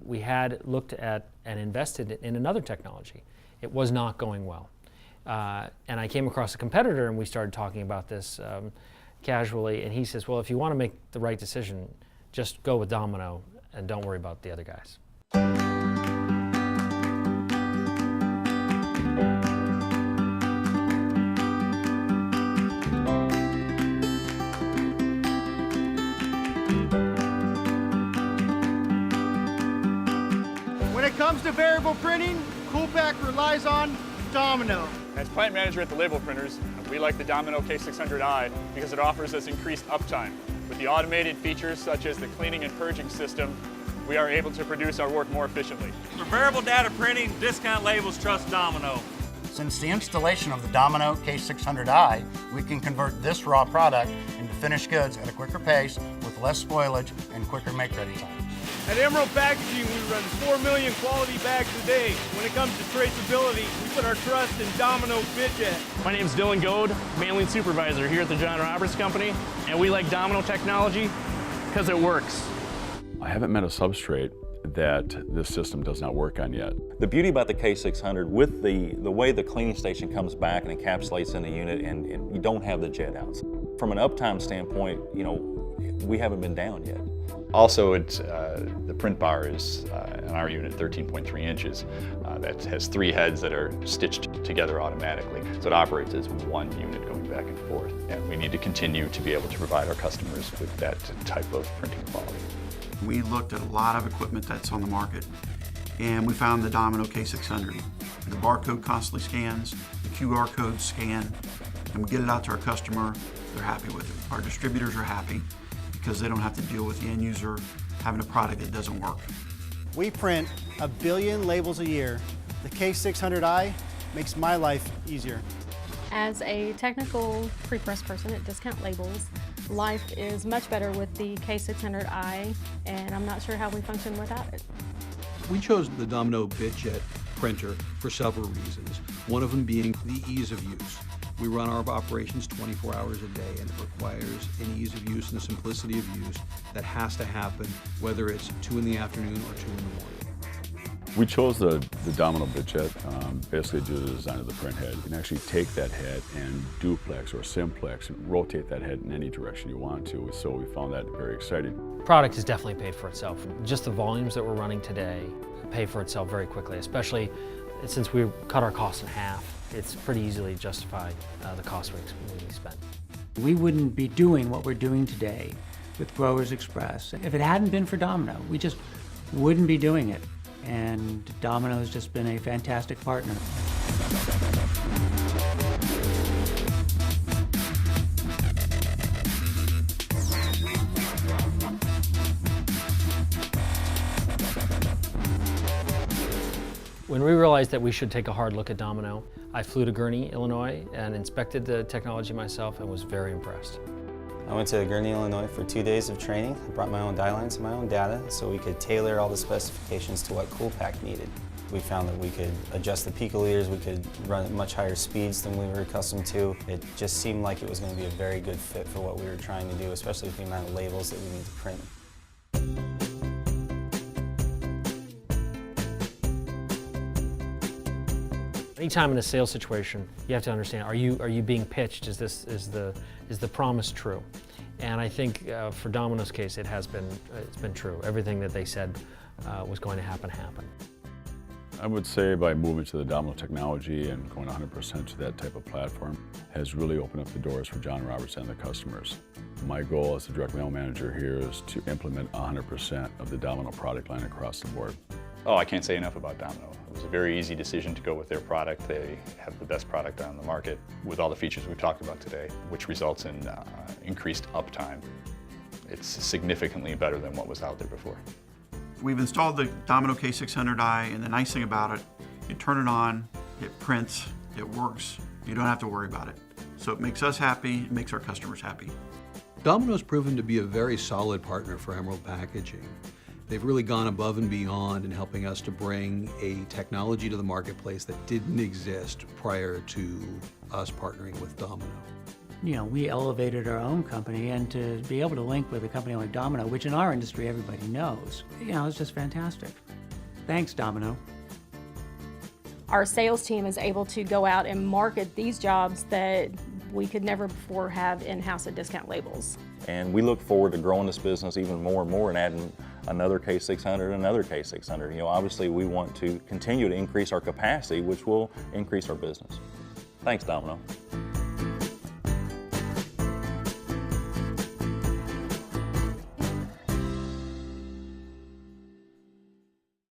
We had looked at and invested in another technology. It was not going well. And I came across a competitor and we started talking about this casually, and he says, well, if you want to make the right decision, just go with Domino and don't worry about the other guys. When it comes to variable printing, Coolpack relies on Domino. As plant manager at the label printers, we like the Domino K600i because it offers us increased uptime. With the automated features such as the cleaning and purging system, we are able to produce our work more efficiently. For variable data printing, discount labels trust Domino. Since the installation of the Domino K600i, we can convert this raw product into finished goods at a quicker pace with less spoilage and quicker make-ready time. At Emerald Packaging, we run 4 million quality bags a day. When it comes to traceability, we put our trust in Domino BitJet. My name is Dylan Goad, mailing supervisor here at the John Roberts Company, and we like Domino technology because it works. I haven't met a substrate that this system does not work on yet. The beauty about the K600, with the way the cleaning station comes back and encapsulates in the unit, and you don't have the jet outs. From an uptime standpoint, you know, we haven't been down yet. Also, the print bar is, in our unit, 13.3 inches. That has 3 heads that are stitched together automatically. So it operates as one unit going back and forth. And we need to continue to be able to provide our customers with that type of printing quality. We looked at a lot of equipment that's on the market, and we found the Domino K600. The barcode constantly scans, the QR codes scan, and we get it out to our customer. They're happy with it. Our distributors are happy because they don't have to deal with the end user having a product that doesn't work. We print 1 billion labels a year. The K600i makes my life easier. As a technical pre-press person at Discount Labels, life is much better with the K600i, and I'm not sure how we function without it. We chose the Domino BitJet printer for several reasons, one of them being the ease of use. We run our operations 24 hours a day, and it requires an ease of use and a simplicity of use that has to happen whether it's 2 in the afternoon or 2 in the morning. We chose the Domino BitJet basically due to the design of the print head. You can actually take that head and duplex or simplex and rotate that head in any direction you want to, so we found that very exciting. Product has definitely paid for itself. Just the volumes that we're running today pay for itself very quickly, especially since we cut our costs in half. It's pretty easily justified the cost we spend. We wouldn't be doing what we're doing today with Growers Express if it hadn't been for Domino. We just wouldn't be doing it. And Domino has just been a fantastic partner. When we realized that we should take a hard look at Domino, I flew to Gurnee, Illinois, and inspected the technology myself and was very impressed. I went to Gurnee, Illinois for 2 days of training. I brought my own die lines and my own data so we could tailor all the specifications to what Coolpack needed. We found that we could adjust the picoliters, we could run at much higher speeds than we were accustomed to. It just seemed like it was going to be a very good fit for what we were trying to do, especially with the amount of labels that we need to print. Anytime in a sales situation, you have to understand: are you being pitched? Is the promise true? And I think for Domino's case, it's been true. Everything that they said was going to happen happened. I would say by moving to the Domino technology and going 100% to that type of platform has really opened up the doors for John Roberts and the customers. My goal as the direct mail manager here is to implement 100% of the Domino product line across the board. Oh, I can't say enough about Domino. It was a very easy decision to go with their product. They have the best product on the market with all the features we've talked about today, which results in increased uptime. It's significantly better than what was out there before. We've installed the Domino K600i, and the nice thing about it, you turn it on, it prints, it works, you don't have to worry about it. So it makes us happy, it makes our customers happy. Domino's proven to be a very solid partner for Emerald Packaging. They've really gone above and beyond in helping us to bring a technology to the marketplace that didn't exist prior to us partnering with Domino. we elevated our own company, and to be able to link with a company like Domino, which in our industry everybody knows, it's just fantastic. Thanks, Domino. Our sales team is able to go out and market these jobs that we could never before have in-house at Discount Labels. And we look forward to growing this business even more and more and adding another K600, another K600. Obviously we want to continue to increase our capacity, which will increase our business. Thanks, Domino.